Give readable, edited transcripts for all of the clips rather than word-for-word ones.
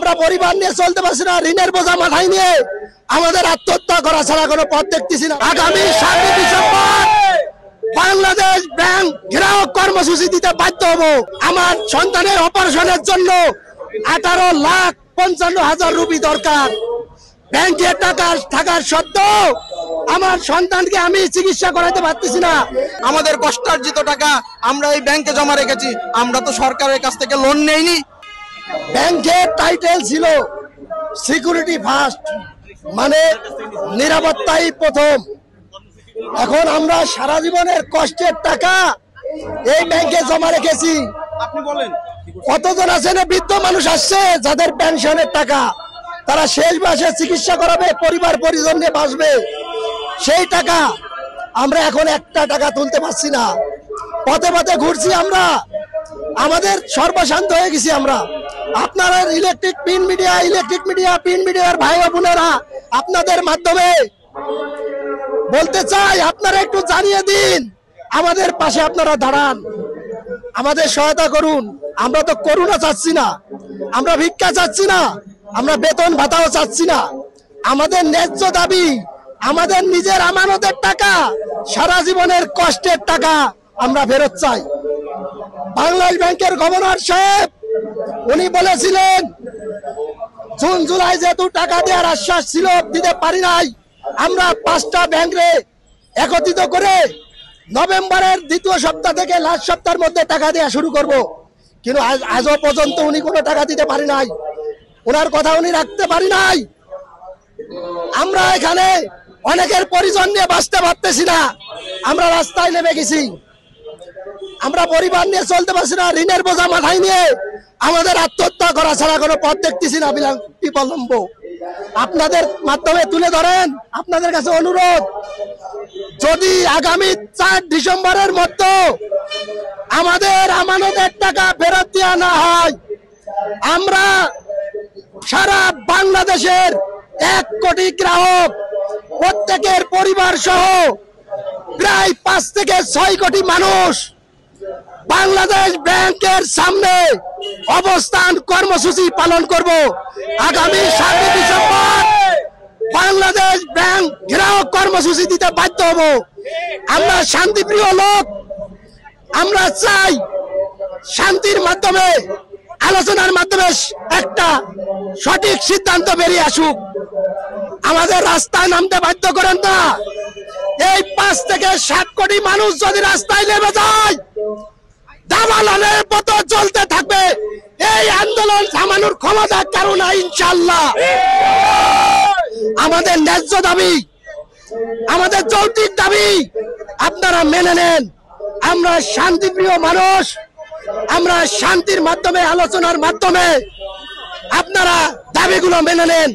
আমরা পরিবার নিয়ে চলতে পারছি না, ঋণের বোঝা মাথায় নিয়ে আমাদের আত্মহত্যা করা ছাড়া কোনো পথ দেখতেছি না। আগামী 7 ডিসেম্বর বাংলাদেশ ব্যাংক ঘেরাও কর্মসূচি দিতে বাধ্য হব। আমার সন্তানের অপারেশনের জন্য 18,55,000 রুপি দরকার। ব্যাংকে টাকা থাকার সত্ত্বেও আমার সন্তানকে আমি চিকিৎসা করাতে পারতেছি না। আমাদের কষ্টার্জিত টাকা আমরা এই ব্যাংকে জমা রেখেছি, আমরা তো সরকারের কাছ থেকে লোন নেইনি। ব্যাংকের টাইটেল ছিল সিকিউরিটি ফার্স্ট, মানে নিরাপত্তাই প্রথম। এখন আমরা সারা জীবনের কষ্টের টাকা এই ব্যাংকে জমা রেখেছি। আপনি বলেন কতজন আছেন বৃদ্ধ মানুষ আসছে যাদের পেনশনের টাকা, তারা শেষ মাসে চিকিৎসা করাবে, পরিবার পরিজন নিয়ে বাঁচবে, সেই টাকা আমরা এখন একটা টাকা তুলতে পারছি না। পথে পথে ঘুরছি আমরা, আমাদের সর্বশান্ত হয়ে গেছি আমরা। আপনারা ইলেকট্রিক প্রিন্ট মিডিয়ার ভাই বোনেরা, আপনাদের মাধ্যমে বলতে চাই, আপনারা একটু জানিয়ে দিন, আমাদের পাশে আপনারা দাঁড়ান, আমাদের সহায়তা করুন। আমরা তো করুণা চাচ্ছি না, আমরা ভিক্ষা চাচ্ছি না, আমরা বেতন ভাতাও চাচ্ছি না। আমাদের ন্যায্য দাবি, আমাদের নিজের আমানতের টাকা, সারা জীবনের কষ্টের টাকা আমরা ফেরত চাই। বাংলাদেশ ব্যাংকের গভর্নর সাহেব উনি বলেছিলেন জুন জুলাই যেহেতু টাকা দেওয়ার আশ্বাস ছিল, দিতে পারি নাই, আমরা 5টা ব্যাংকে একত্রিত করে নভেম্বরের দ্বিতীয় সপ্তাহ থেকে লাস্ট সপ্তাহের মধ্যে টাকা দেওয়া শুরু করব। কিন্তু আজও পর্যন্ত উনি কোনো টাকা দিতে পারি নাই, ওনার কথা উনি রাখতে পারি নাই। আমরা এখানে অনেকের পরিজন নিয়ে বাঁচতে পারতেছি না, আমরা রাস্তায় নেমে গেছি। আমরা পরিবার নিয়ে চলতে পারছি না, ঋণের বোঝা মাথায় নিয়ে আমাদের আত্মহত্যা করা ছাড়া কোনো পথ দেখতেছি না বিলম্ব। আপনাদের মাধ্যমে তুলে ধরেন, আপনাদের কাছে অনুরোধ, যদি আগামী 4 ডিসেম্বরের মধ্যে আমাদের আমানতের টাকা ফেরত দেওয়া না হয়, আমরা সারা বাংলাদেশের 1 কোটি গ্রাহক, প্রত্যেকের পরিবার সহ প্রায় 5 থেকে 6 কোটি মানুষ বাংলাদেশ ব্যাংকের সামনে অবস্থান কর্মসূচি পালন করব। আগামী 7 ডিসেম্বর বাংলাদেশ ব্যাংক ঘেরাও কর্মসূচি দিতে বাধ্য হব। আমরা শান্তিপ্রিয় লোক, আমরা চাই শান্তির মাধ্যমে, আলোচনার মাধ্যমে একটা সঠিক সিদ্ধান্ত বেরিয়ে আসুক। আমাদের রাস্তায় নামতে বাধ্য করেন না। এই 5 থেকে 7 কোটি মানুষ যদি রাস্তায় নেমে যায়, দাবানলের মতো চলতে থাকবে, এই আন্দোলন থামানোর ক্ষমতা কারো না ইনশাআল্লাহ। আমাদের ন্যায্য দাবি, আমাদের যৌক্তিক দাবি আপনারা মেনে নেন। আমরা শান্তিপ্রিয় মানুষ, আমরা শান্তির মাধ্যমে, আলোচনার মাধ্যমে আপনারা দাবিগুলো মেনে নেন।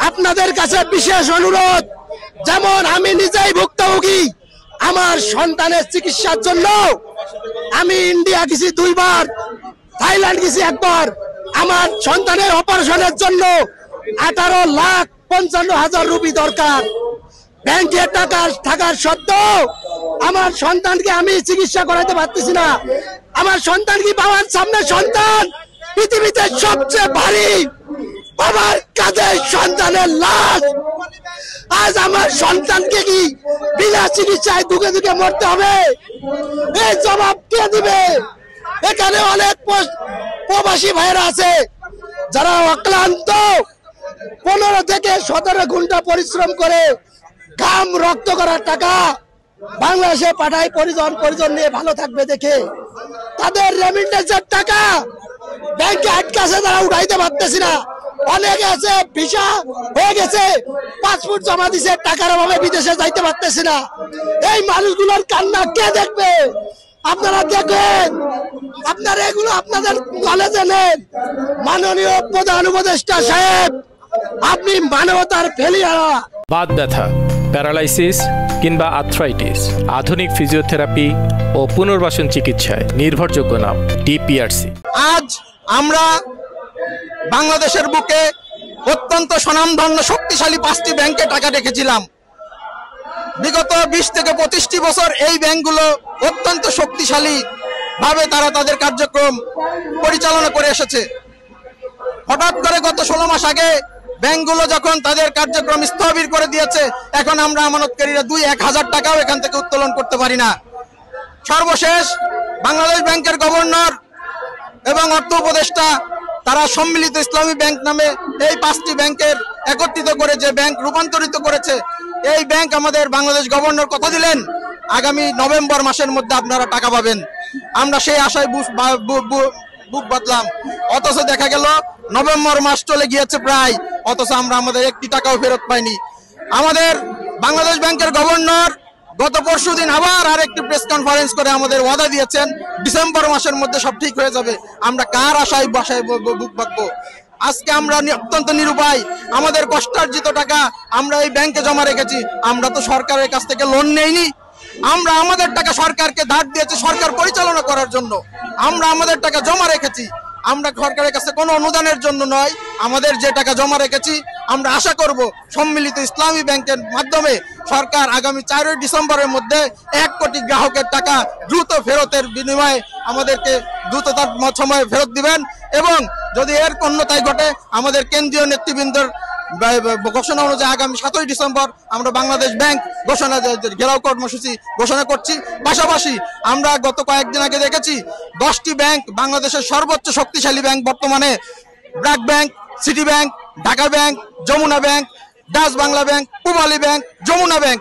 আপনাদের কাছে বিশেষ অনুরোধ, যেমন আমি নিজেই ভুক্তভোগী, আমার সন্তানের চিকিৎসার জন্য আমি ইন্ডিয়া গেছি 2 বার, থাইল্যান্ড গেছি 1 বার। আমার সন্তানের অপারেশনের জন্য 18,55,000 রুপি দরকার। ব্যাংকে টাকা থাকার সত্ত্বেও আমার সন্তানকে আমি চিকিৎসা করাতে পারতেছি না। আমার সন্তান কি বাবার সামনে সন্তান, পৃথিবীতে সবচেয়ে ভারী বাবার কাঁধে সন্তানের লাশ। আজ আমার সন্তানকে কি বিনা চিকিৎসায় দুঃখে দুঃখে মরতে হবে? এই জবাব কে দিবে? এখানে অনেক প্রবাসী ভাইরা আছে যারা অক্লান্ত 15 থেকে 17 ঘন্টা পরিশ্রম করে ঘাম রক্ত করার টাকা বাংলাদেশে পাঠায়, পরিজন নিয়ে ভালো থাকবে দেখে। তাদের রেমিটেন্সের টাকা ব্যাংকে আটকাছে, তারা উঠাইতে পারতেছি না। অনেকে আছে ভিসা হয়ে গেছে, পাসপোর্ট জমা দিছে, টাকার অভাবে বিদেশে যাইতে পারতেছি না। এই মানুষগুলোর কান্না কে দেখবে? আপনারা দেখেন, আপনারা এগুলো আপনাদের নলেজে নেন। মাননীয় প্রধান উপদেষ্টা সাহেব, আপনি মানবতার ফেলিয়ারা। বাত ব্যথা, প্যারালাইসিস কিংবা আর্থ্রাইটিস, আধুনিক ফিজিওথেরাপি ও পুনর্বাসন চিকিৎসায় নির্ভরযোগ্য নাম ডিপিআরসি। আজ আমরা বাংলাদেশের বুকে অত্যন্ত স্বনামধন্য শক্তিশালী 5টি ব্যাংকে টাকা রেখেছিলাম। বিগত 20 থেকে 25টি বছর এই ব্যাংকগুলো অত্যন্ত শক্তিশালী ভাবে তারা তাদের কার্যক্রম পরিচালনা করে এসেছে। হঠাৎ করে গত 16 মাস আগে ব্যাংকগুলো যখন তাদের কার্যক্রম স্থবির করে দিয়েছে, এখন আমরা আমানতকারীরা 2-1,000 টাকাও এখান থেকে উত্তোলন করতে পারি না। সর্বশেষ বাংলাদেশ ব্যাংকের গভর্নর এবং অর্থ উপদেষ্টা তারা সম্মিলিত ইসলামী ব্যাংক নামে এই 5টি ব্যাংকের একত্রিত করে যে ব্যাংক রূপান্তরিত করেছে, এই ব্যাংক আমাদের বাংলাদেশ গভর্নর কথা দিলেন আগামী নভেম্বর মাসের মধ্যে আপনারা টাকা পাবেন। আমরা সেই আশায় বুক বাঁধলাম, অথচ দেখা গেল নভেম্বর মাস চলে গিয়েছে প্রায়, অথচ আমরা আমাদের একটি টাকাও ফেরত পাইনি। আমাদের বাংলাদেশ ব্যাংকের গভর্নর গত পরশুদিন আবার আরেকটি প্রেস কনফারেন্স করে আমাদের ওয়াদা দিয়েছেন ডিসেম্বর মাসের মধ্যে সব ঠিক হয়ে যাবে। আমরা কার আশায় বাসায় বুক বাঁধবো? আজকে আমরা অত্যন্ত নিরুপায়, আমাদের কষ্টার্জিত টাকা আমরা এই ব্যাংকে জমা রেখেছি। আমরা তো সরকারের কাছ থেকে লোন নেইনি, আমরা আমাদের টাকা সরকারকে ধার দিয়েছি সরকার পরিচালনা করার জন্য। আমরা আমাদের টাকা জমা রেখেছি, আমরা সরকারের কাছে কোনো অনুদানের জন্য নয়। আমাদের যে টাকা জমা রেখেছি আমরা আশা করব সম্মিলিত ইসলামী ব্যাংকের মাধ্যমে সরকার আগামী 4 ডিসেম্বরের মধ্যে 1 কোটি গ্রাহকের টাকা দ্রুত ফেরতের বিনিময়ে আমাদেরকে দ্রুততার সময়ে ফেরত দিবেন। এবং যদি এর অন্যথায় ঘটে আমাদের কেন্দ্রীয় নেতৃবৃন্দের ঘোষণা অনুযায়ী আগামী 7 ডিসেম্বর আমরা বাংলাদেশ ব্যাংক ঘোষণা ঘেরাও কর্মসূচি ঘোষণা করছি। পাশাপাশি আমরা গত কয়েকদিন আগে দেখেছি 10টি ব্যাংক, বাংলাদেশের সর্বোচ্চ শক্তিশালী ব্যাংক বর্তমানে BRAC bank, City bank, Dhaka bank, Jamuna bank, Dutch Bangla bank, Pubali bank, Jamuna bank,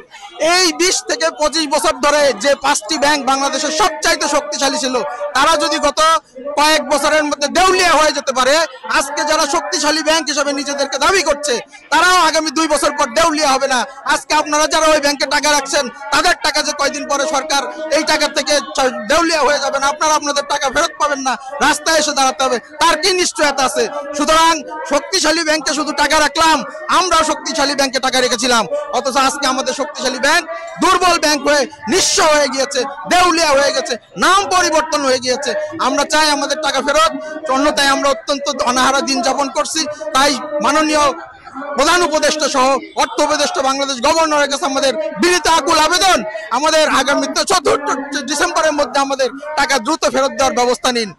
এই 20 থেকে 25 বছর ধরে যে 5টি ব্যাংক বাংলাদেশের সবচাইতে শক্তিশালী ছিল, তারা যদি গত কয়েক বছরের মধ্যে দেউলিয়া হয়ে যেতে পারে, আজকে যারা শক্তিশালী ব্যাংক হিসেবে নিজেদেরকে দাবি করছে তারাও আগামী 2 বছর পর দেউলিয়া হবে না। আজকে আপনারা যারা ওই ব্যাংকে টাকা রাখছেন তাদের টাকা যে কয়দিন পরে সরকার এই টাকা থেকে দেউলিয়া হয়ে যাবেন, আপনারা আপনাদের টাকা ফেরত পাবেন না, রাস্তায় এসে দাঁড়াতে হবে, তার কি নিশ্চয়তা আছে? সুতরাং শক্তিশালী ব্যাংকে শুধু টাকা রাখলাম, আমরাও শক্তিশালী ব্যাংকে টাকা রেখেছিলাম, অথচ আজকে আমাদের শক্তিশালী ব্যাংক দুর্বল ব্যাংক হয়ে নিঃস্ব হয়ে গিয়েছে, দেউলিয়া হয়ে গেছে, নাম পরিবর্তন হয়ে গিয়েছে। আমরা চাই আমাদের টাকা ফেরত, অন্যথায় আমরা অত্যন্ত অনাহারা দিন যাপন করছি। তাই মাননীয় প্রধান উপদেষ্টা সহ অর্থ উপদেষ্টা বাংলাদেশ গভর্নরের কাছে আমাদের বিনীত আকুল আবেদন, আমাদের আগামী 4 ডিসেম্বরের মধ্যে আমাদের টাকা দ্রুত ফেরত দেওয়ার ব্যবস্থা নিন।